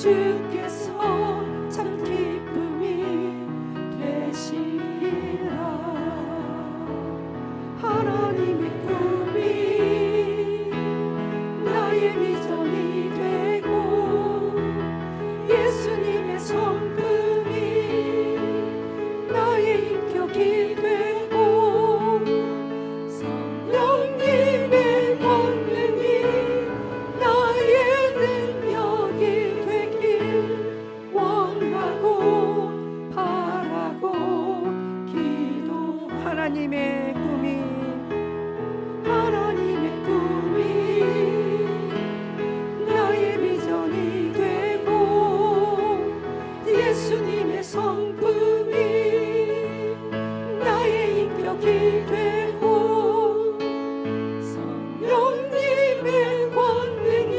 주께서 참 기쁨이 되시리라. 하나님의 꿈이 나의 비전이 되고 예수님의 성품이 나의 인격이 되고 성령님의 권능이 나의 능력이 되길 원하고 바라고 기도. 하나님의 꿈이 나의 비전이 되고 예수님의 성품이 나의 인격이 되고 성령님의 권능이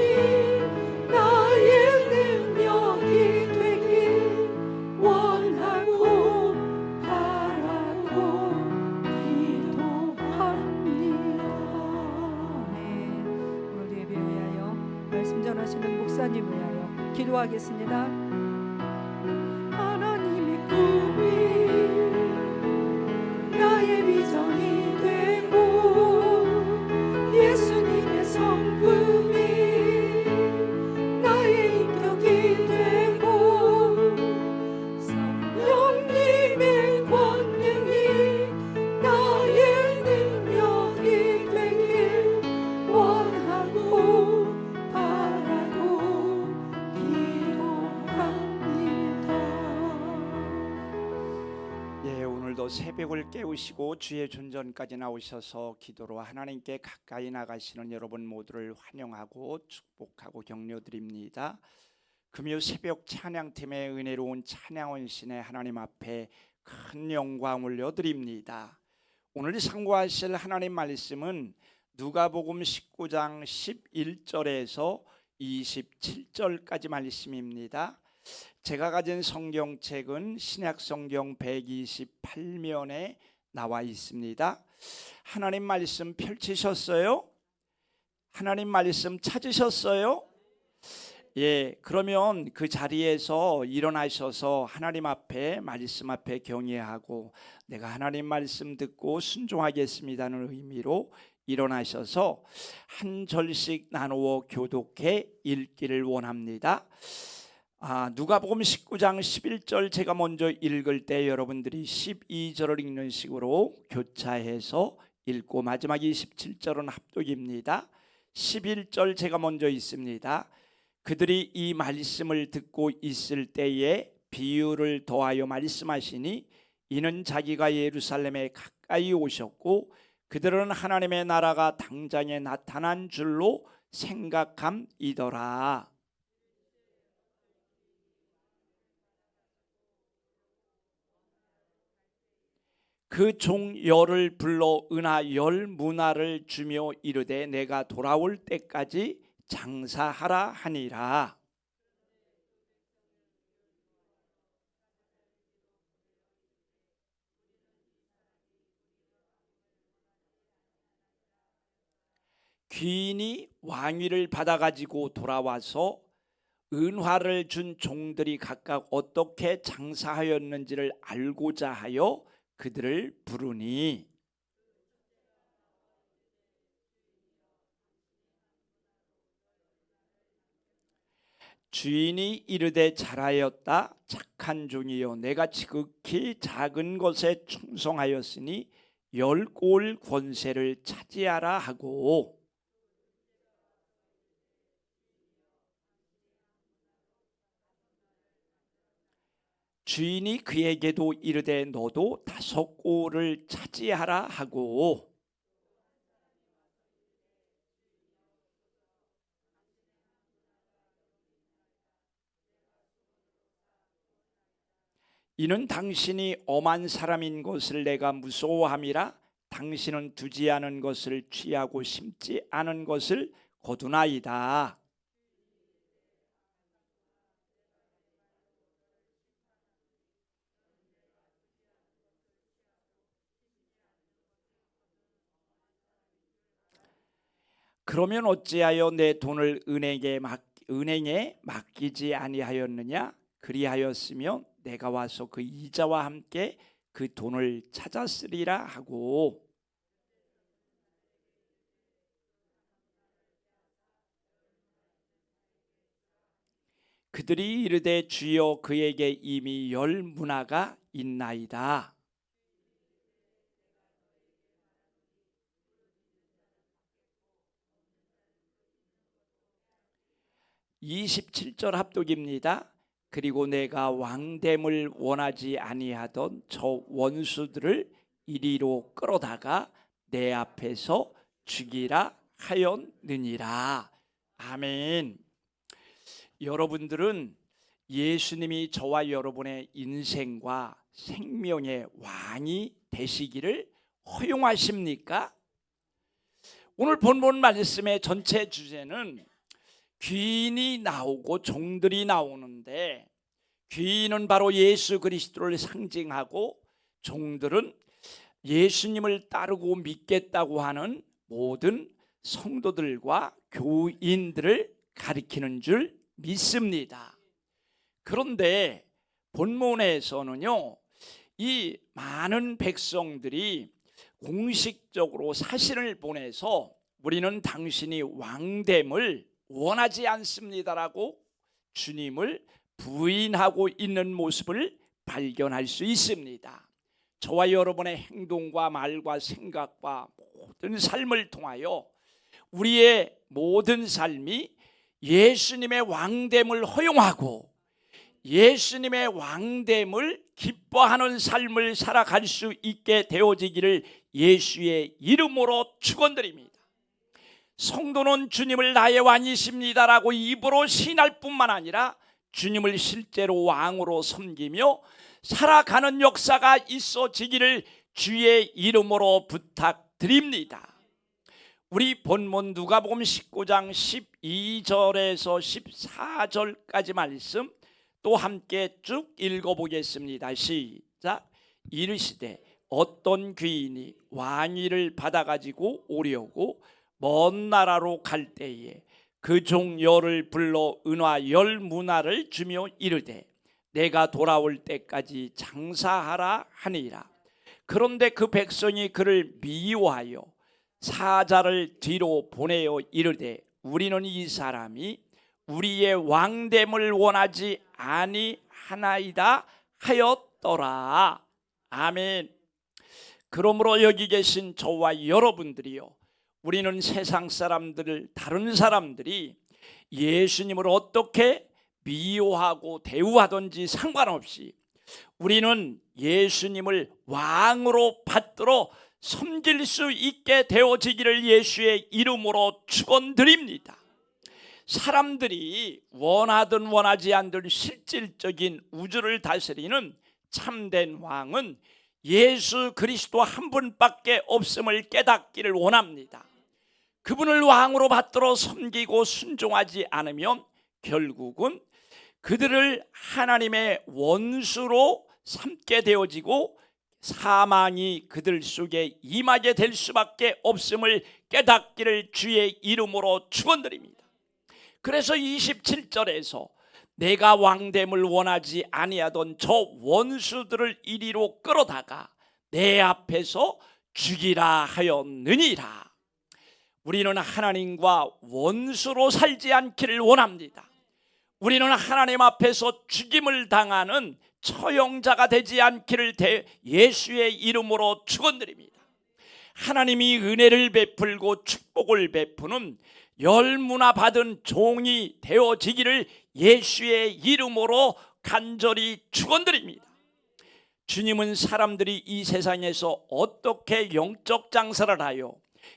나의 능력이 되길 원하고 바라고 기도합니다. 오늘 예배 위하여 말씀 전하시는 목사님 위하여 기도하겠습니다. 하나님의 꿈이 나의 비전이 되고 예수님의 성품이 나의 인격이 되고 성령님의 권능이 나의 능력이 되길 원하고 바라고 기도합니다. 예, 오늘도 새벽을 깨우시고 주의 존전까지 나오셔서 기도로 하나님께 가까이 나가시는 여러분 모두를 환영하고 축복하고 격려드립니다. 금요 새벽 찬양팀의 은혜로운 찬양원신의 하나님 앞에 큰 영광 올려드립니다. 오늘 상고하실 하나님 말씀은 누가복음 19장 11절에서 27절까지 말씀입니다. 제가 가진 성경책은 신약성경 128면에 나와 있습니다. 하나님 말씀 펼치셨어요? 하나님 말씀 찾으셨어요? 예, 그러면 그 자리에서 일어나셔서 하나님 앞에 말씀 앞에 경외하고 내가 하나님 말씀 듣고 순종하겠습니다는 의미로 일어나셔서 한 절씩 나누어 교독해 읽기를 원합니다. 누가복음 19장 11절 제가 먼저 읽을 때 여러분들이 12절을 읽는 식으로 교차해서 읽고 마지막 27절은 합독입니다. 11절 제가 먼저 읽습니다. 그들이 이 말씀을 듣고 있을 때에 비유를 더하여 말씀하시니 이는 자기가 예루살렘에 가까이 오셨고 그들은 하나님의 나라가 당장에 나타난 줄로 생각함이더라. 그 종 열을 불러 은하 열 문화를 주며 이르되 내가 돌아올 때까지 장사하라 하니라. 귀인이 왕위를 받아가지고 돌아와서 은화를 준 종들이 각각 어떻게 장사하였는지를 알고자 하여 그들을 부르니 주인이 이르되 잘하였다 착한 종이여 내가 지극히 작은 것에 충성하였으니 10골 권세를 차지하라 하고 주인이 그에게도 이르되 너도 5골을 차지하라 하고 이는 당신이 엄한 사람인 것을 내가 무서워함이라. 당신은 두지 않은 것을 취하고 심지 않은 것을 거두나이다. 그러면 어찌하여 내 돈을 은행에 맡기지 아니하였느냐? 그리하였으면 내가 와서 그 이자와 함께 그 돈을 찾았으리라 하고 그들이 이르되 주여 그에게 이미 10문화가 있나이다. 27절 합독입니다. 그리고 내가 왕됨을 원하지 아니하던 저 원수들을 이리로 끌어다가 내 앞에서 죽이라 하였느니라. 아멘. 여러분들은 예수님이 저와 여러분의 인생과 생명의 왕이 되시기를 허용하십니까? 오늘 본문 말씀의 전체 주제는 귀인이 나오고 종들이 나오는데, 귀인은 바로 예수 그리스도를 상징하고 종들은 예수님을 따르고 믿겠다고 하는 모든 성도들과 교인들을 가리키는 줄 믿습니다. 그런데 본문에서는요, 이 많은 백성들이 공식적으로 사신을 보내서 우리는 당신이 왕됨을 원하지 않습니다라고 주님을 부인하고 있는 모습을 발견할 수 있습니다. 저와 여러분의 행동과 말과 생각과 모든 삶을 통하여 우리의 모든 삶이 예수님의 왕됨을 허용하고 예수님의 왕됨을 기뻐하는 삶을 살아갈 수 있게 되어지기를 예수의 이름으로 축원드립니다. 성도는 주님을 나의 왕이십니다라고 입으로 시인할 뿐만 아니라 주님을 실제로 왕으로 섬기며 살아가는 역사가 있어지기를 주의 이름으로 부탁드립니다. 우리 본문 누가복음 19장 12절에서 14절까지 말씀 또 함께 쭉 읽어보겠습니다. 시작. 이르시되 어떤 귀인이 왕위를 받아가지고 오려고 먼 나라로 갈 때에 그 종 열을 불러 은화 10문화를 주며 이르되 내가 돌아올 때까지 장사하라 하니라. 그런데 그 백성이 그를 미워하여 사자를 뒤로 보내어 이르되 우리는 이 사람이 우리의 왕됨을 원하지 아니하나이다 하였더라. 아멘. 그러므로 여기 계신 저와 여러분들이요, 우리는 세상 사람들, 다른 사람들이 예수님을 어떻게 미워하고 대우하든지 상관없이 우리는 예수님을 왕으로 받들어 섬길 수 있게 되어지기를 예수의 이름으로 축원드립니다. 사람들이 원하든 원하지 않든 실질적인 우주를 다스리는 참된 왕은 예수 그리스도 한 분밖에 없음을 깨닫기를 원합니다. 그분을 왕으로 받들어 섬기고 순종하지 않으면 결국은 그들을 하나님의 원수로 삼게 되어지고 사망이 그들 속에 임하게 될 수밖에 없음을 깨닫기를 주의 이름으로 축원드립니다. 그래서 27절에서 내가 왕됨을 원하지 아니하던 저 원수들을 이리로 끌어다가 내 앞에서 죽이라 하였느니라. 우리는 하나님과 원수로 살지 않기를 원합니다. 우리는 하나님 앞에서 죽임을 당하는 처형자가 되지 않기를 예수의 이름으로 축원드립니다. 하나님이 은혜를 베풀고 축복을 베푸는 10문화 받은 종이 되어지기를 예수의 이름으로 간절히 축원드립니다. 주님은 사람들이 이 세상에서 어떻게 영적 장사를 하여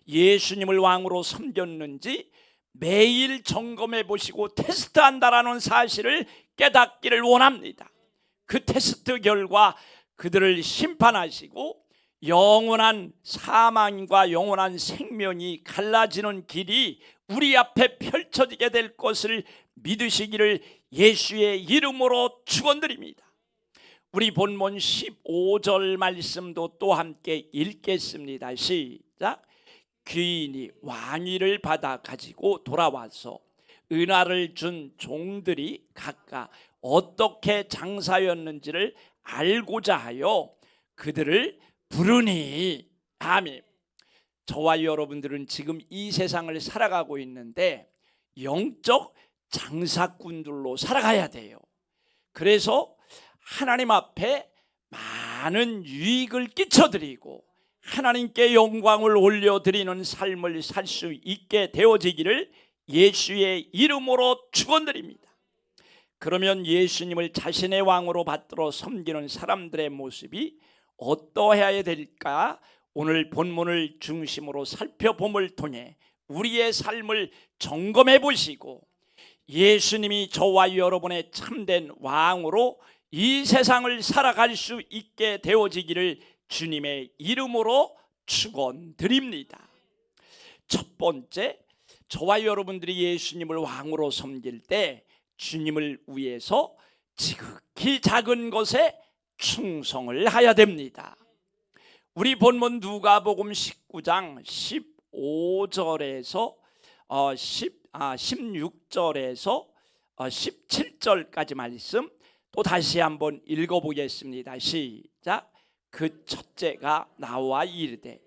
예수님을 왕으로 섬겼는지 매일 점검해 보시고 테스트한다라는 사실을 깨닫기를 원합니다. 그 테스트 결과 그들을 심판하시고 영원한 사망과 영원한 생명이 갈라지는 길이 우리 앞에 펼쳐지게 될 것을 믿으시기를 예수의 이름으로 축원드립니다. 우리 본문 15절 말씀도 또 함께 읽겠습니다. 시작. 귀인이 왕위를 받아 가지고 돌아와서 은화를 준 종들이 각각 어떻게 장사였는지를 알고자 하여 그들을 부르니. 아멘. 저와 여러분들은 지금 이 세상을 살아가고 있는데 영적 장사꾼들로 살아가야 돼요. 그래서 하나님 앞에 많은 유익을 끼쳐드리고 하나님께 영광을 올려드리는 삶을 살 수 있게 되어지기를 예수의 이름으로 축원드립니다. 그러면 예수님을 자신의 왕으로 받들어 섬기는 사람들의 모습이 어떠해야 될까? 오늘 본문을 중심으로 살펴봄을 통해 우리의 삶을 점검해 보시고 예수님이 저와 여러분의 참된 왕으로 이 세상을 살아갈 수 있게 되어지기를 주님의 이름으로 축원드립니다. 첫 번째, 저와 여러분들이 예수님을 왕으로 섬길 때 주님을 위해서 지극히 작은 것에 충성을 해야 됩니다. 우리 본문 누가복음 19장 15절에서 16절에서 17절까지 말씀 또 다시 한번 읽어보겠습니다. 시작. 그 첫째가 나와 이르되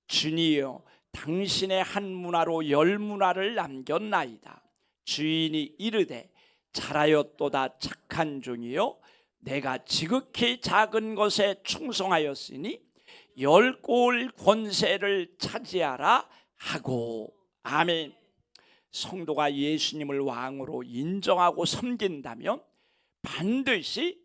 주니여 당신의 한 문화로 10문화를 남겼나이다. 주인이 이르되 잘하였도다 착한 종이요 내가 지극히 작은 것에 충성하였으니 10골 권세를 차지하라 하고. 아멘. 성도가 예수님을 왕으로 인정하고 섬긴다면 반드시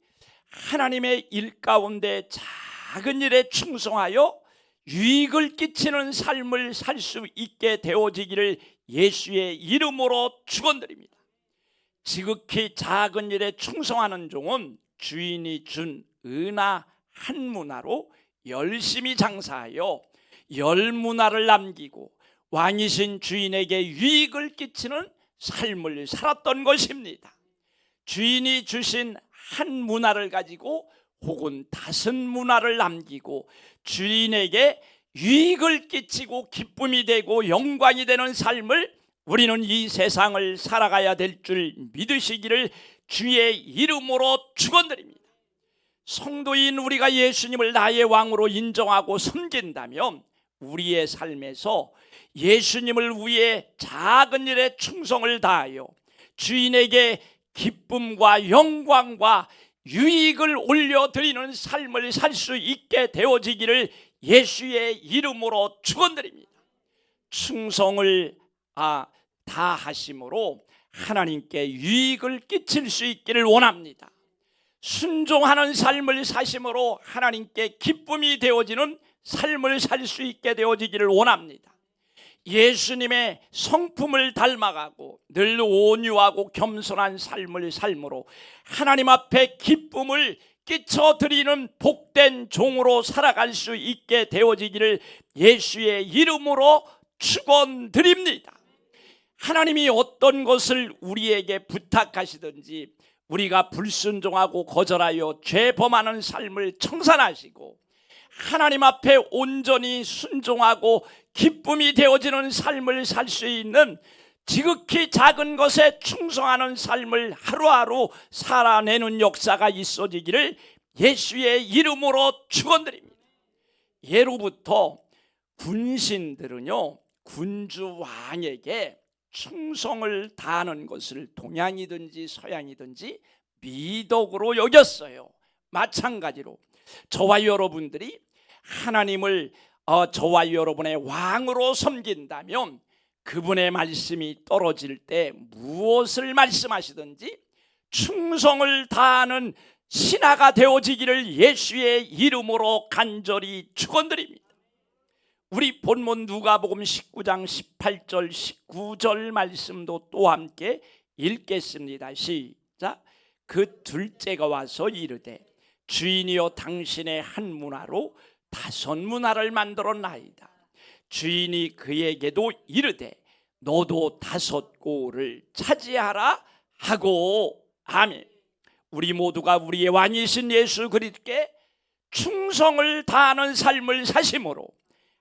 하나님의 일 가운데 작은 일에 충성하여 유익을 끼치는 삶을 살 수 있게 되어지기를 예수의 이름으로 축원드립니다. 지극히 작은 일에 충성하는 종은 주인이 준 은화 한 문화로 열심히 장사하여 10문화를 남기고 왕이신 주인에게 유익을 끼치는 삶을 살았던 것입니다. 주인이 주신 한 문화를 가지고 혹은 5문화를 남기고 주인에게 유익을 끼치고 기쁨이 되고 영광이 되는 삶을 우리는 이 세상을 살아가야 될 줄 믿으시기를 주의 이름으로 축원드립니다. 성도인 우리가 예수님을 나의 왕으로 인정하고 섬긴다면 우리의 삶에서 예수님을 위해 작은 일에 충성을 다하여 주인에게 기쁨과 영광과 유익을 올려드리는 삶을 살 수 있게 되어지기를 예수의 이름으로 축원드립니다. 충성을 다하심으로 하나님께 유익을 끼칠 수 있기를 원합니다. 순종하는 삶을 사심으로 하나님께 기쁨이 되어지는 삶을 살 수 있게 되어지기를 원합니다. 예수님의 성품을 닮아가고 늘 온유하고 겸손한 삶을 삶으로 하나님 앞에 기쁨을 끼쳐드리는 복된 종으로 살아갈 수 있게 되어지기를 예수의 이름으로 축원드립니다. 하나님이 어떤 것을 우리에게 부탁하시든지 우리가 불순종하고 거절하여 죄범하는 삶을 청산하시고 하나님 앞에 온전히 순종하고 기쁨이 되어지는 삶을 살 수 있는 지극히 작은 것에 충성하는 삶을 하루하루 살아내는 역사가 있어지기를 예수의 이름으로 축원드립니다. 예로부터 군신들은요 군주 왕에게 충성을 다하는 것을 동양이든지 서양이든지 미덕으로 여겼어요. 마찬가지로 저와 여러분들이 하나님을 저와 여러분의 왕으로 섬긴다면 그분의 말씀이 떨어질 때 무엇을 말씀하시든지 충성을 다하는 신하가 되어지기를 예수의 이름으로 간절히 축원드립니다. 우리 본문 누가복음 19장 18절 19절 말씀도 또 함께 읽겠습니다. 시작. 그 둘째가 와서 이르되 주인이여 당신의 한 문화로 5 문화를 만들었나이다. 주인이 그에게도 이르되 너도 5 고을을 차지하라 하고. 아멘. 우리 모두가 우리의 왕이신 예수 그리스도께 충성을 다하는 삶을 사심으로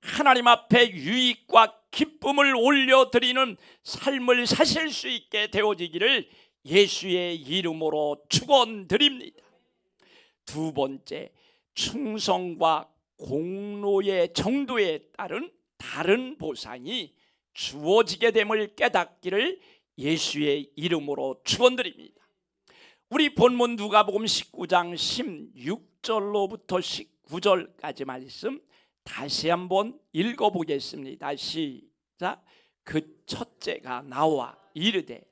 하나님 앞에 유익과 기쁨을 올려드리는 삶을 사실 수 있게 되어지기를 예수의 이름으로 축원드립니다. 2번째, 충성과 공로의 정도에 따른 다른 보상이 주어지게 됨을 깨닫기를 예수의 이름으로 축원드립니다. 우리 본문 누가복음 19장 16절로부터 19절까지 말씀 다시 한번 읽어보겠습니다. 시작. 그 첫째가 나와 이르되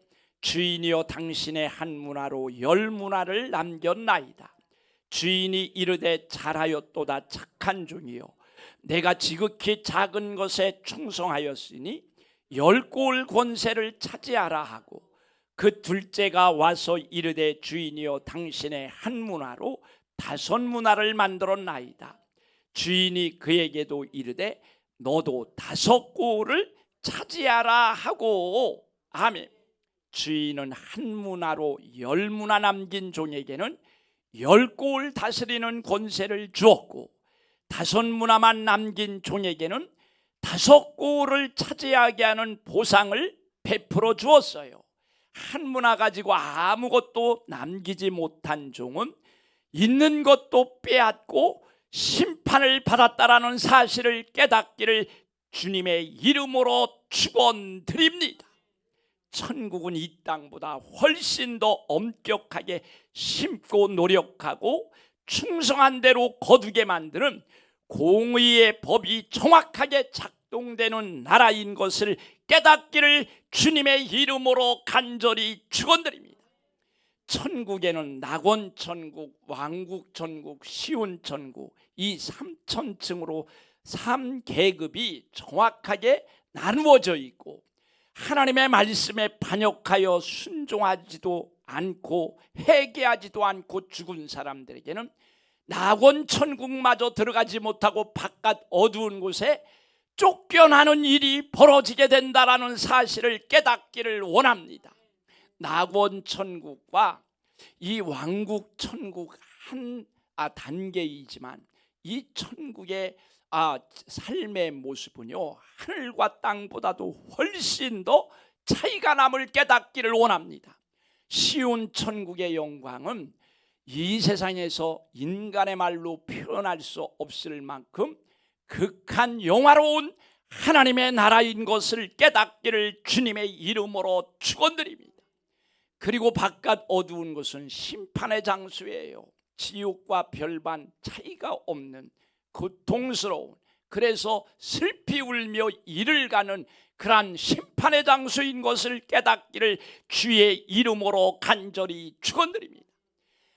주인이여 당신의 한 문화로 10 문화를 남겼나이다. 주인이 이르되 잘하였도다 착한 종이요 내가 지극히 작은 것에 충성하였으니 10 고을 권세를 차지하라 하고. 그 둘째가 와서 이르되 주인이여 당신의 한 문화로 5 문화를 만들었나이다. 주인이 그에게도 이르되 너도 5 고을을 차지하라 하고. 아멘. 주인은 한 문화로 10 문화 남긴 종에게는 10 고을 다스리는 권세를 주었고 5 문화만 남긴 종에게는 5 고을을 차지하게 하는 보상을 베풀어 주었어요. 한 문화 가지고 아무것도 남기지 못한 종은 있는 것도 빼앗고 심판을 받았다라는 사실을 깨닫기를 주님의 이름으로 축원드립니다. 천국은 이 땅보다 훨씬 더 엄격하게 심고 노력하고 충성한 대로 거두게 만드는 공의의 법이 정확하게 작동되는 나라인 것을 깨닫기를 주님의 이름으로 간절히 축원드립니다. 천국에는 낙원천국, 왕국천국, 시온천국 이 3천층으로 3계급이 정확하게 나누어져 있고 하나님의 말씀에 반역하여 순종하지도 않고 회개하지도 않고 죽은 사람들에게는 낙원천국마저 들어가지 못하고 바깥 어두운 곳에 쫓겨나는 일이 벌어지게 된다라는 사실을 깨닫기를 원합니다. 낙원천국과 이 왕국천국 한 단계이지만 이 천국의 삶의 모습은요 하늘과 땅보다도 훨씬 더 차이가 남을 깨닫기를 원합니다. 시온 천국의 영광은 이 세상에서 인간의 말로 표현할 수 없을 만큼 극한 영화로운 하나님의 나라인 것을 깨닫기를 주님의 이름으로 축원드립니다. 그리고 바깥 어두운 것은 심판의 장소예요. 지옥과 별반 차이가 없는 고통스러운, 그래서 슬피 울며 이를 가는 그러한 심판의 장소인 것을 깨닫기를 주의 이름으로 간절히 축원드립니다.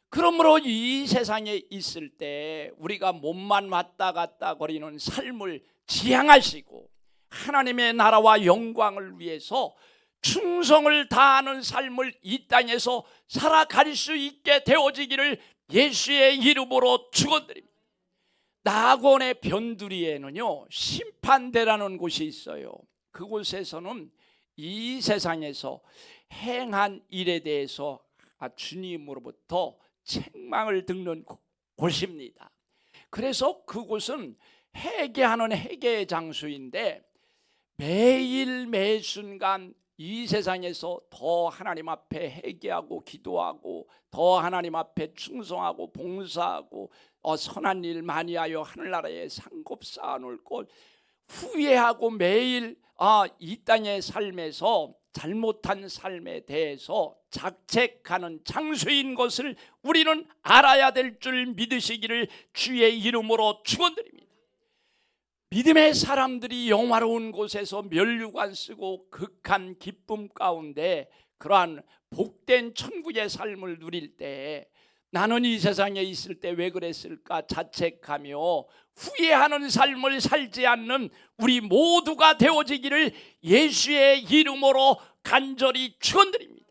그러므로 이 세상에 있을 때 우리가 몸만 왔다 갔다 거리는 삶을 지향하시고 하나님의 나라와 영광을 위해서 충성을 다하는 삶을 이 땅에서 살아갈 수 있게 되어지기를 예수의 이름으로 축원드립니다. 낙원의 변두리에는요 심판대라는 곳이 있어요. 그곳에서는 이 세상에서 행한 일에 대해서 주님으로부터 책망을 듣는 곳입니다. 그래서 그곳은 회개하는 회개의 장소인데 매일 매순간 이 세상에서 더 하나님 앞에 회개하고 기도하고 더 하나님 앞에 충성하고 봉사하고 선한 일 많이 하여 하늘나라에 상급 쌓아놓을 것 후회하고 매일 이 땅의 삶에서 잘못한 삶에 대해서 자책하는 장소인 것을 우리는 알아야 될 줄 믿으시기를 주의 이름으로 축원드립니다. 믿음의 사람들이 영화로운 곳에서 면류관 쓰고 극한 기쁨 가운데 그러한 복된 천국의 삶을 누릴 때 나는 이 세상에 있을 때 왜 그랬을까 자책하며 후회하는 삶을 살지 않는 우리 모두가 되어지기를 예수의 이름으로 간절히 축원드립니다.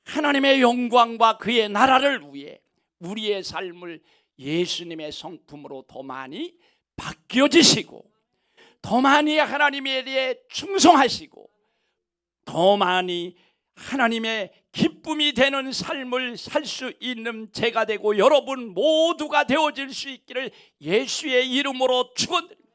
하나님의 영광과 그의 나라를 위해 우리의 삶을 예수님의 성품으로 더 많이 바뀌어지시고, 더 많이 하나님에 대해 충성하시고, 더 많이 하나님의 기쁨이 되는 삶을 살 수 있는 제가 되고 여러분 모두가 되어질 수 있기를 예수의 이름으로 축원드립니다.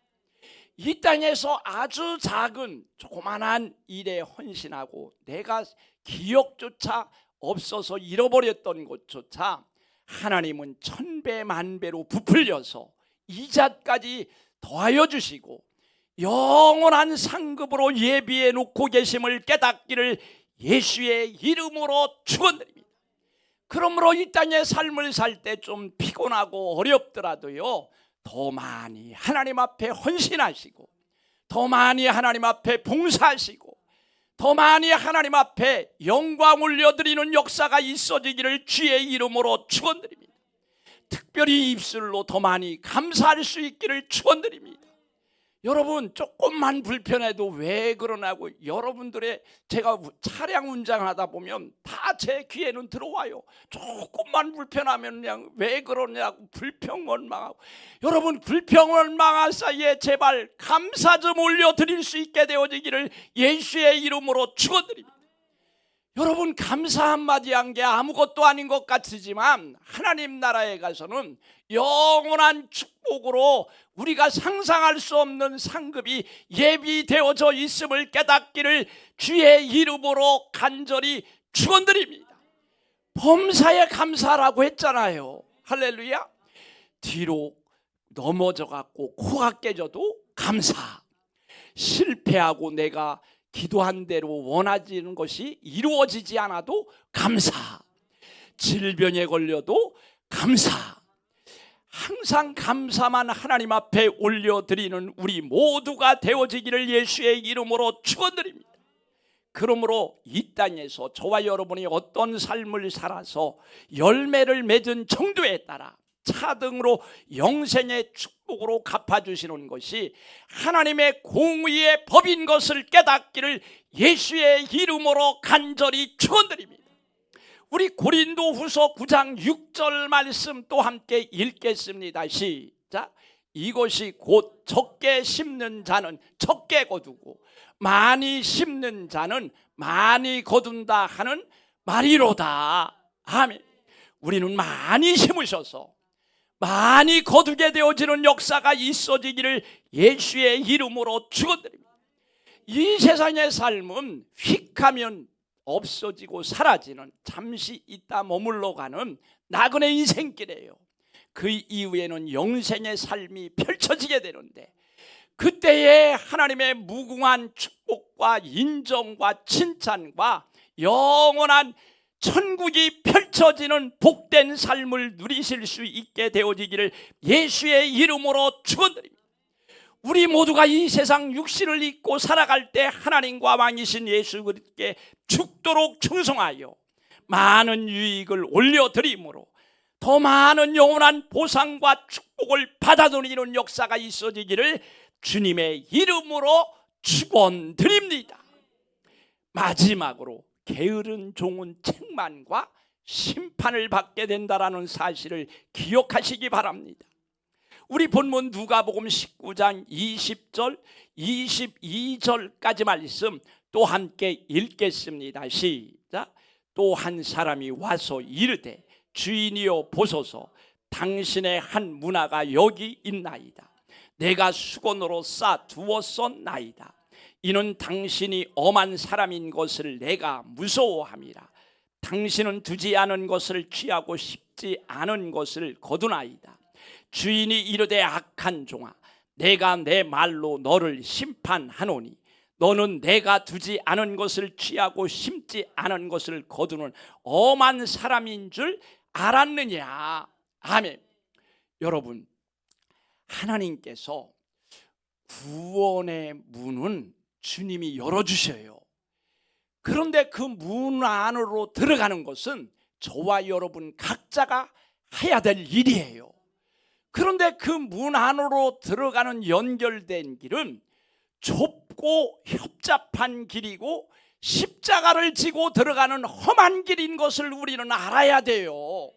이 땅에서 아주 작은 조그만한 일에 헌신하고 내가 기억조차 없어서 잃어버렸던 것조차 하나님은 천배 만배로 부풀려서 이자까지 더하여 주시고 영원한 상급으로 예비해 놓고 계심을 깨닫기를 예수의 이름으로 축원드립니다. 그러므로 이 땅의 삶을 살 때 좀 피곤하고 어렵더라도요, 더 많이 하나님 앞에 헌신하시고, 더 많이 하나님 앞에 봉사하시고, 더 많이 하나님 앞에 영광 올려드리는 역사가 있어지기를 주의 이름으로 축원드립니다. 특별히 입술로 더 많이 감사할 수 있기를 축원드립니다. 여러분 조금만 불편해도 왜 그러냐고, 여러분들의 제가 차량 운전하다 보면 다 제 귀에는 들어와요. 조금만 불편하면 그냥 왜 그러냐고 불평원망하고, 여러분 불평원망할 사이에 제발 감사 좀 올려드릴 수 있게 되어지기를 예수의 이름으로 축원드립니다. 여러분 감사 한마디 한 게 아무것도 아닌 것 같지만 하나님 나라에 가서는 영원한 축복으로 우리가 상상할 수 없는 상급이 예비되어져 있음을 깨닫기를 주의 이름으로 간절히 축원드립니다. 범사에 감사라고 했잖아요. 할렐루야. 뒤로 넘어져 갖고 코가 깨져도 감사. 실패하고 내가 기도한 대로 원하지는 것이 이루어지지 않아도 감사. 질병에 걸려도 감사. 항상 감사만 하나님 앞에 올려드리는 우리 모두가 되어지기를 예수의 이름으로 축원드립니다. 그러므로 이 땅에서 저와 여러분이 어떤 삶을 살아서 열매를 맺은 정도에 따라 차등으로 영생의 축복으로 갚아주시는 것이 하나님의 공의의 법인 것을 깨닫기를 예수의 이름으로 간절히 축원드립니다. 우리 고린도후서 9장 6절 말씀 또 함께 읽겠습니다. 시작. 이것이 곧 적게 심는 자는 적게 거두고 많이 심는 자는 많이 거둔다 하는 말이로다. 아멘. 우리는 많이 심으셔서 많이 거두게 되어지는 역사가 있어지기를 예수의 이름으로 축원드립니다. 이 세상의 삶은 휙 하면 없어지고 사라지는, 잠시 있다 머물러 가는 나그네 인생길이에요. 그 이후에는 영생의 삶이 펼쳐지게 되는데, 그때에 하나님의 무궁한 축복과 인정과 칭찬과 영원한 천국이 펼쳐지는 복된 삶을 누리실 수 있게 되어지기를 예수의 이름으로 축원드립니다. 우리 모두가 이 세상 육신을 입고 살아갈 때 하나님과 왕이신 예수 그리스도께 죽도록 충성하여 많은 유익을 올려드림으로 더 많은 영원한 보상과 축복을 받아들이는 역사가 있어지기를 주님의 이름으로 축원드립니다. 마지막으로 게으른 종은 책망과 심판을 받게 된다라는 사실을 기억하시기 바랍니다. 우리 본문 누가복음 19장 20절 22절까지 말씀 또 함께 읽겠습니다. 시작. 또 한 사람이 와서 이르되 주인이여 보소서, 당신의 한 문화가 여기 있나이다. 내가 수건으로 싸 두었었나이다. 이는 당신이 엄한 사람인 것을 내가 무서워함이라. 당신은 두지 않은 것을 취하고 싶지 않은 것을 거두나이다. 주인이 이르되 악한 종아, 내가 내 말로 너를 심판하노니 너는 내가 두지 않은 것을 취하고 심지 않은 것을 거두는 엄한 사람인 줄 알았느냐. 아멘. 여러분, 하나님께서 구원의 문은 주님이 열어주셔요. 그런데 그 문 안으로 들어가는 것은 저와 여러분 각자가 해야 될 일이에요. 그런데 그 문 안으로 들어가는 연결된 길은 좁고 협잡한 길이고 십자가를 지고 들어가는 험한 길인 것을 우리는 알아야 돼요.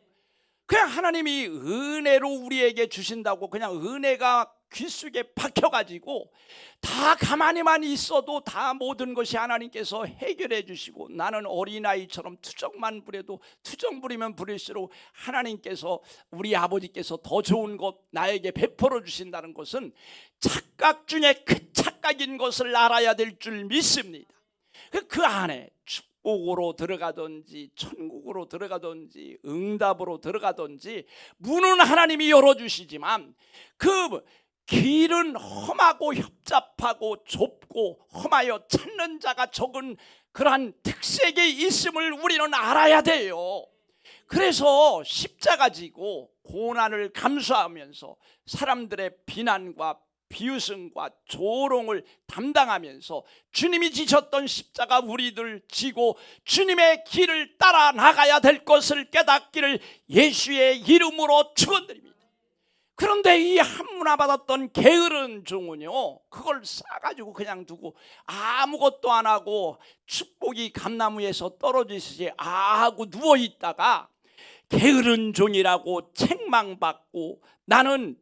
그냥 하나님이 은혜로 우리에게 주신다고 그냥 은혜가 귓속에 박혀가지고 다 가만히만 있어도 다 모든 것이 하나님께서 해결해 주시고 나는 어린아이처럼 투정만 부려도 투정 부리면 부릴수록 하나님께서 우리 아버지께서 더 좋은 것 나에게 베풀어 주신다는 것은 착각 중에 큰 착각인 것을 알아야 될 줄 믿습니다. 그 안에 축복으로 들어가든지 천국으로 들어가든지 응답으로 들어가든지 문은 하나님이 열어주시지만 그 길은 험하고 협잡하고 좁고 험하여 찾는 자가 적은 그러한 특색이 있음을 우리는 알아야 돼요. 그래서 십자가 지고 고난을 감수하면서 사람들의 비난과 비웃음과 조롱을 담당하면서 주님이 지셨던 십자가 우리들 지고 주님의 길을 따라 나가야 될 것을 깨닫기를 예수의 이름으로 축원드립니다. 그런데 이 한문화 받았던 게으른 종은요, 그걸 싸가지고 그냥 두고 아무것도 안 하고 축복이 감나무에서 떨어지듯이 하고 누워있다가 게으른 종이라고 책망받고 나는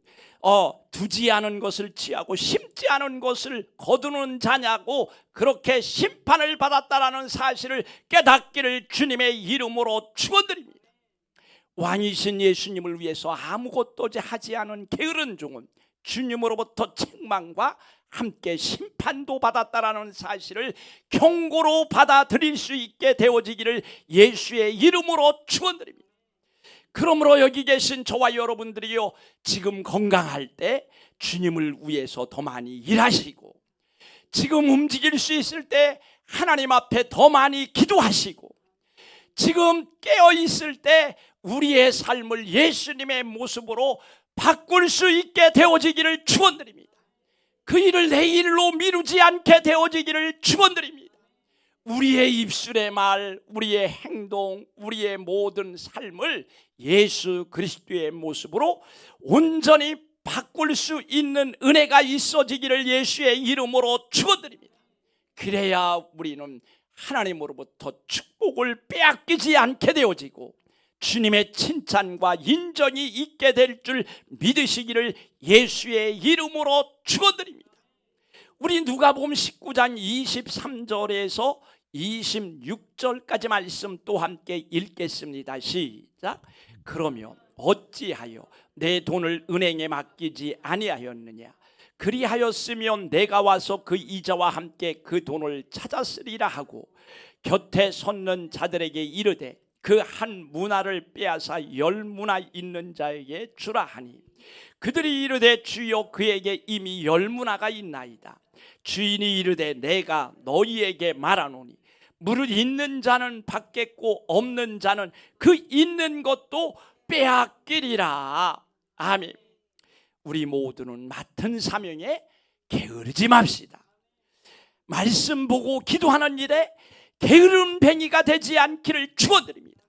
두지 않은 것을 취하고 심지 않은 것을 거두는 자냐고 그렇게 심판을 받았다라는 사실을 깨닫기를 주님의 이름으로 축원드립니다. 왕이신 예수님을 위해서 아무것도 하지 않은 게으른 종은 주님으로부터 책망과 함께 심판도 받았다라는 사실을 경고로 받아들일 수 있게 되어지기를 예수의 이름으로 축원드립니다. 그러므로 여기 계신 저와 여러분들이요, 지금 건강할 때 주님을 위해서 더 많이 일하시고 지금 움직일 수 있을 때 하나님 앞에 더 많이 기도하시고 지금 깨어 있을 때 우리의 삶을 예수님의 모습으로 바꿀 수 있게 되어지기를 축원드립니다. 그 일을 내일로 미루지 않게 되어지기를 축원드립니다. 우리의 입술의 말, 우리의 행동, 우리의 모든 삶을 예수 그리스도의 모습으로 온전히 바꿀 수 있는 은혜가 있어지기를 예수의 이름으로 축원드립니다. 그래야 우리는 하나님으로부터 축복을 빼앗기지 않게 되어지고 주님의 칭찬과 인정이 있게 될 줄 믿으시기를 예수의 이름으로 축원드립니다. 우리 누가복음 19장 23절에서 26절까지 말씀 또 함께 읽겠습니다. 시작. 그러면 어찌하여 내 돈을 은행에 맡기지 아니하였느냐? 그리하였으면 내가 와서 그 이자와 함께 그 돈을 찾았으리라 하고 곁에 섰는 자들에게 이르되 그 한 문화를 빼앗아 10문화 있는 자에게 주라 하니 그들이 이르되 주여 그에게 이미 10문화가 있나이다. 주인이 이르되 내가 너희에게 말하노니 무릇 있는 자는 받겠고 없는 자는 그 있는 것도 빼앗기리라. 아멘. 우리 모두는 맡은 사명에 게으르지 맙시다. 말씀 보고 기도하는 일에 게으른 뱅이가 되지 않기를 축원드립니다.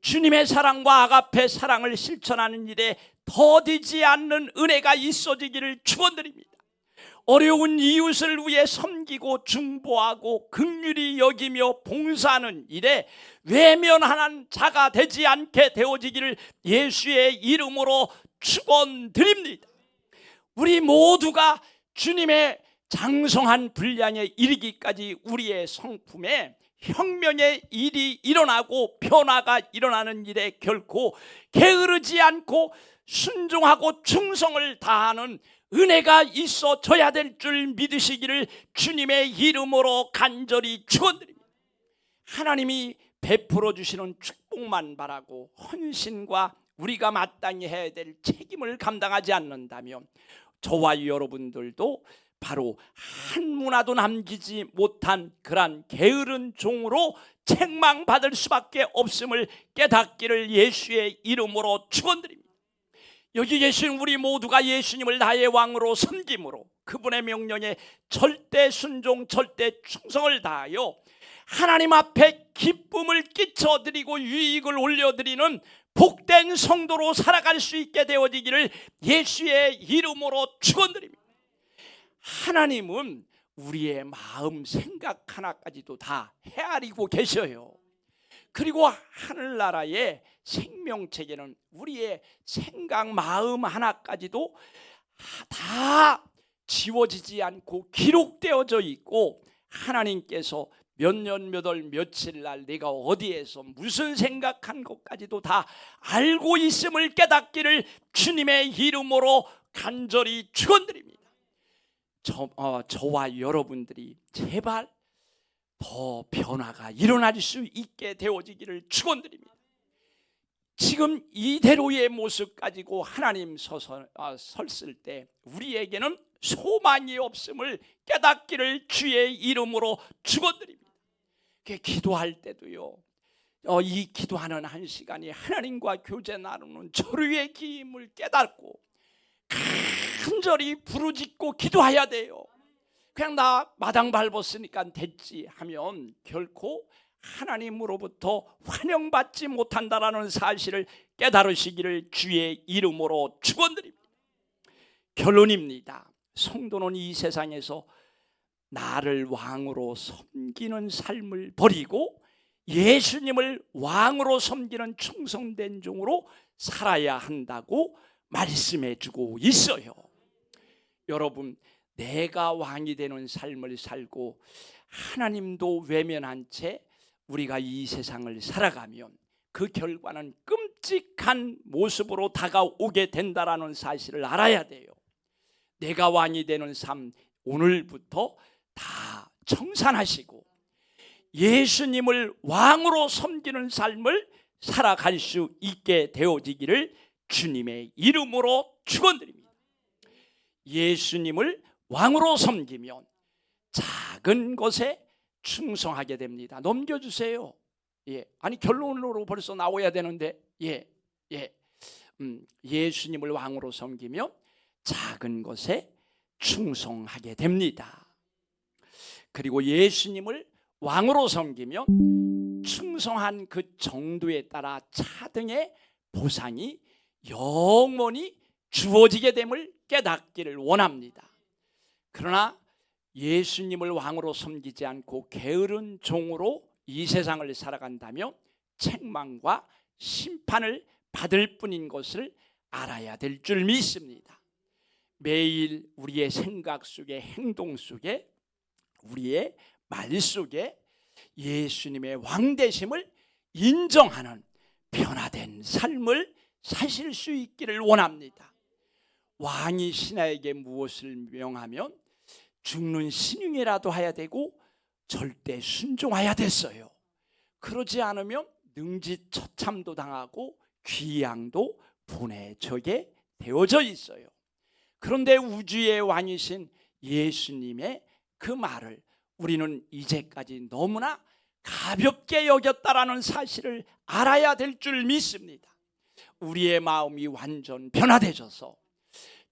주님의 사랑과 아가페 사랑을 실천하는 일에 더디지 않는 은혜가 있어지기를 축원드립니다. 어려운 이웃을 위해 섬기고 중보하고 긍휼히 여기며 봉사하는 일에 외면하는 자가 되지 않게 되어지기를 예수의 이름으로 축원드립니다. 우리 모두가 주님의 장성한 분량에 이르기까지 우리의 성품에 혁명의 일이 일어나고 변화가 일어나는 일에 결코 게으르지 않고 순종하고 충성을 다하는 은혜가 있어져야 될 줄 믿으시기를 주님의 이름으로 간절히 축원드립니다. 하나님이 베풀어 주시는 축복만 바라고 헌신과 우리가 마땅히 해야 될 책임을 감당하지 않는다면 저와 여러분들도 바로 한 문화도 남기지 못한 그러한 게으른 종으로 책망받을 수밖에 없음을 깨닫기를 예수의 이름으로 축원드립니다. 여기 계신 우리 모두가 예수님을 나의 왕으로 섬김으로 그분의 명령에 절대 순종 절대 충성을 다하여 하나님 앞에 기쁨을 끼쳐드리고 유익을 올려드리는 복된 성도로 살아갈 수 있게 되어지기를 예수의 이름으로 축원드립니다. 하나님은 우리의 마음 생각 하나까지도 다 헤아리고 계셔요. 그리고 하늘나라의 생명체계는 우리의 생각 마음 하나까지도 다 지워지지 않고 기록되어져 있고, 하나님께서 몇 년 몇 월 며칠 날 내가 어디에서 무슨 생각한 것까지도 다 알고 있음을 깨닫기를 주님의 이름으로 간절히 축원드립니다. 저와 여러분들이 제발 더 변화가 일어날 수 있게 되어지기를 축원드립니다. 지금 이대로의 모습 가지고 하나님 섰을 때 우리에게는 소망이 없음을 깨닫기를 주의 이름으로 축원드립니다. 기도할 때도요, 이 기도하는 한 시간이 하나님과 교제 나누는 절유의 기임을 깨닫고 간절히 부르짖고 기도해야 돼요. 그냥 나 마당 밟았으니까 됐지 하면 결코 하나님으로부터 환영받지 못한다라는 사실을 깨달으시기를 주의 이름으로 축원드립니다. 결론입니다. 성도는 이 세상에서 나를 왕으로 섬기는 삶을 버리고 예수님을 왕으로 섬기는 충성된 종으로 살아야 한다고 말씀해 주고 있어요. 여러분, 내가 왕이 되는 삶을 살고 하나님도 외면한 채 우리가 이 세상을 살아가면 그 결과는 끔찍한 모습으로 다가오게 된다라는 사실을 알아야 돼요. 내가 왕이 되는 삶 오늘부터 다 청산하시고 예수님을 왕으로 섬기는 삶을 살아갈 수 있게 되어지기를 주님의 이름으로 축원드립니다. 예수님을 왕으로 섬기면 작은 것에 충성하게 됩니다. 넘겨주세요. 아니 결론으로 벌써 나와야 되는데 예수님을 왕으로 섬기면 작은 것에 충성하게 됩니다. 그리고 예수님을 왕으로 섬기면 충성한 그 정도에 따라 차등의 보상이 영원히 주어지게 됨을 깨닫기를 원합니다. 그러나 예수님을 왕으로 섬기지 않고 게으른 종으로 이 세상을 살아간다면 책망과 심판을 받을 뿐인 것을 알아야 될 줄 믿습니다. 매일 우리의 생각 속에, 행동 속에, 우리의 말 속에 예수님의 왕되심을 인정하는 변화된 삶을 사실 수 있기를 원합니다. 왕이 신하에게 무엇을 명하면 죽는 신용이라도 해야 되고 절대 순종해야 됐어요. 그러지 않으면 능지처참도 당하고 귀양도 보내져게 되어져 있어요. 그런데 우주의 왕이신 예수님의 그 말을 우리는 이제까지 너무나 가볍게 여겼다라는 사실을 알아야 될 줄 믿습니다. 우리의 마음이 완전 변화되셔서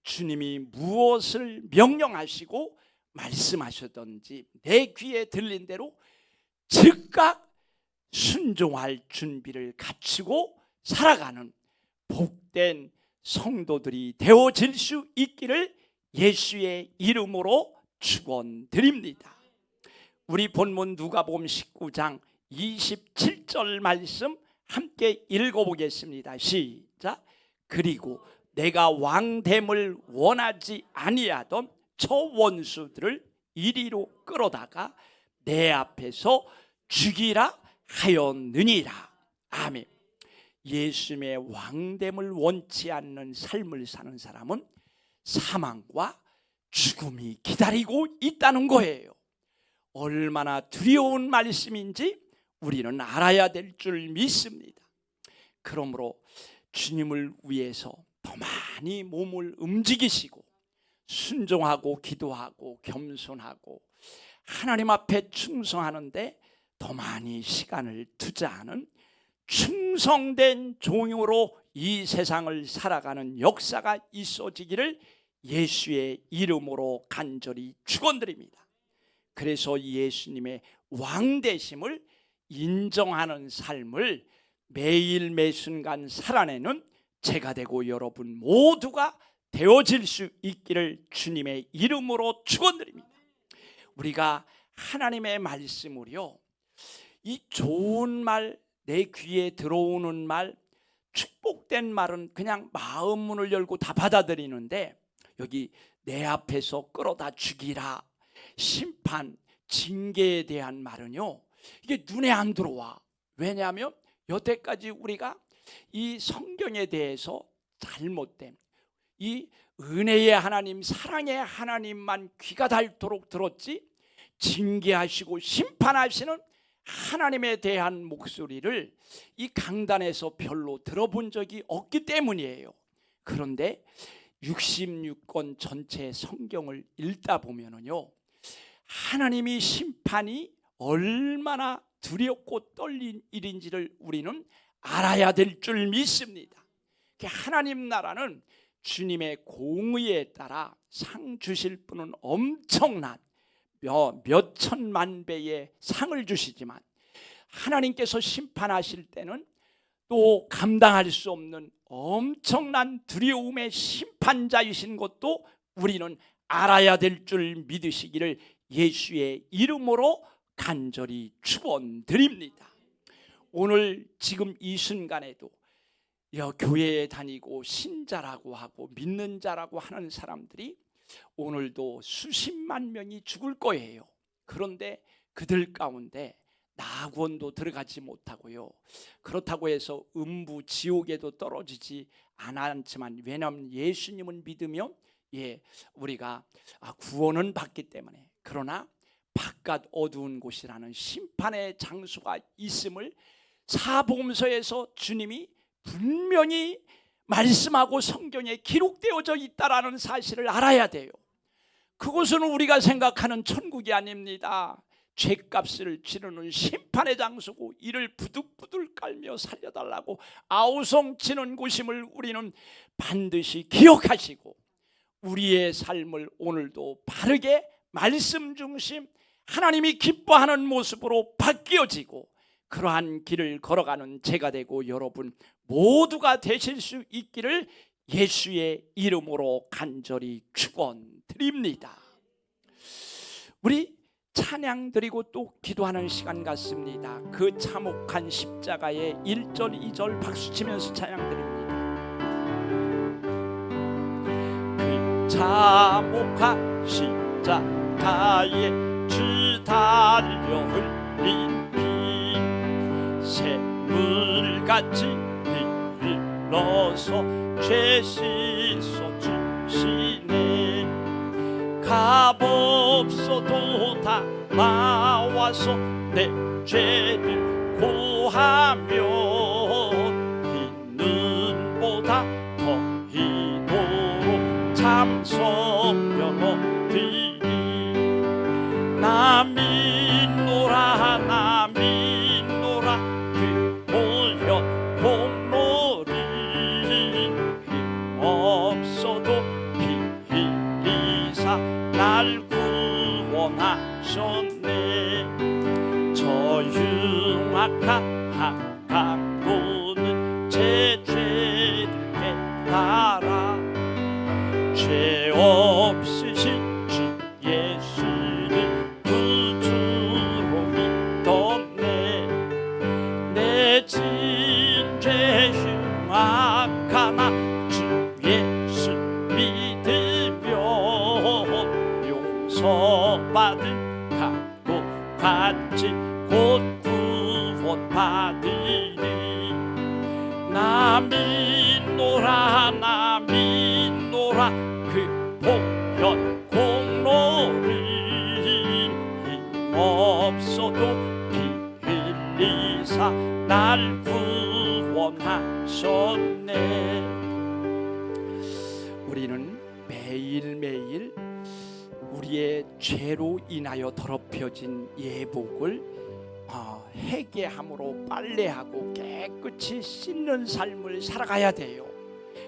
주님이 무엇을 명령하시고 말씀하셨던지 내 귀에 들린 대로 즉각 순종할 준비를 갖추고 살아가는 복된 성도들이 되어질 수 있기를 예수의 이름으로 축원드립니다. 우리 본문 누가복음 19장 27절 말씀 함께 읽어보겠습니다. 시작. 그리고 내가 왕됨을 원하지 아니하던 저 원수들을 이리로 끌어다가 내 앞에서 죽이라 하였느니라. 아멘. 예수님의 왕됨을 원치 않는 삶을 사는 사람은 사망과 죽음이 기다리고 있다는 거예요. 얼마나 두려운 말씀인지 우리는 알아야 될 줄 믿습니다. 그러므로 주님을 위해서 더 많이 몸을 움직이시고 순종하고 기도하고 겸손하고 하나님 앞에 충성하는데 더 많이 시간을 투자하는 충성된 종으로 이 세상을 살아가는 역사가 있어지기를 예수의 이름으로 간절히 축원드립니다. 그래서 예수님의 왕되심을 인정하는 삶을 매일 매순간 살아내는 제가 되고 여러분 모두가 되어질 수 있기를 주님의 이름으로 축원드립니다. 우리가 하나님의 말씀을요, 이 좋은 말, 내 귀에 들어오는 말, 축복된 말은 그냥 마음 문을 열고 다 받아들이는데, 여기 내 앞에서 끌어다 죽이라, 심판, 징계에 대한 말은요, 이게 눈에 안 들어와. 왜냐하면 여태까지 우리가 이 성경에 대해서 잘못된 이 은혜의 하나님, 사랑의 하나님만 귀가 닳도록 들었지, 징계하시고 심판하시는 하나님에 대한 목소리를 이 강단에서 별로 들어본 적이 없기 때문이에요. 그런데 66권 전체 성경을 읽다 보면은요, 하나님이 심판이 얼마나 두렵고 떨린 일인지를 우리는 알아야 될 줄 믿습니다. 하나님 나라는 주님의 공의에 따라 상 주실 분은 엄청난 몇 천만 배의 상을 주시지만, 하나님께서 심판하실 때는 또 감당할 수 없는 엄청난 두려움의 심판자이신 것도 우리는 알아야 될 줄 믿으시기를 예수의 이름으로 간절히 축원드립니다. 오늘 지금 이 순간에도 교회에 다니고 신자라고 하고 믿는 자라고 하는 사람들이 오늘도 수십만 명이 죽을 거예요. 그런데 그들 가운데 낙원도 들어가지 못하고요, 그렇다고 해서 음부 지옥에도 떨어지지 않았지만, 왜냐하면 예수님은 믿으면 우리가 구원은 받기 때문에. 그러나 바깥 어두운 곳이라는 심판의 장소가 있음을 사복음서에서 주님이 분명히 말씀하고 성경에 기록되어져 있다라는 사실을 알아야 돼요. 그곳은 우리가 생각하는 천국이 아닙니다. 죄값을 치르는 심판의 장소고, 이를 부들부들 깔며 살려달라고 아우성치는 곳임을 우리는 반드시 기억하시고, 우리의 삶을 오늘도 바르게 말씀 중심, 하나님이 기뻐하는 모습으로 바뀌어지고, 그러한 길을 걸어가는 제가 되고 여러분 모두가 되실 수 있기를 예수의 이름으로 간절히 축원드립니다. 우리 찬양 드리고 또 기도하는 시간 같습니다. 그 참혹한 십자가의 1절 2절 박수치면서 찬양 드립니다. 그 참혹한 십자가에 주 달려 흘린 피, 샘물같이 흘러서 죄 씻어 주시네. 값없어도 다 나와서 내 죄를 고하면, 흰 눈보다 더 희도로 참선별 얻으리. 나 믿노라 나 믿노라 그 보혈 공로를, 힘없어도 피 흘리사 날 구원하셨네. 저 흉악한 강도는 제 죄를 깨달아 죄 없으신 주 예수를 구주로 믿었네. 내 진죄 흉악하나 주 예수 믿으며 용서받은 각도 같이 곧 구원받으리. 나 믿노라 나 믿노라 그 보혈 공로를, 힘없어도 피 흘리사 날 구원하셨네. 우리는 매일매일 우리의 죄로 인하여 더럽혀진 예복을 회개함으로 빨래하고 깨끗이 씻는 삶을 살아가야 돼요.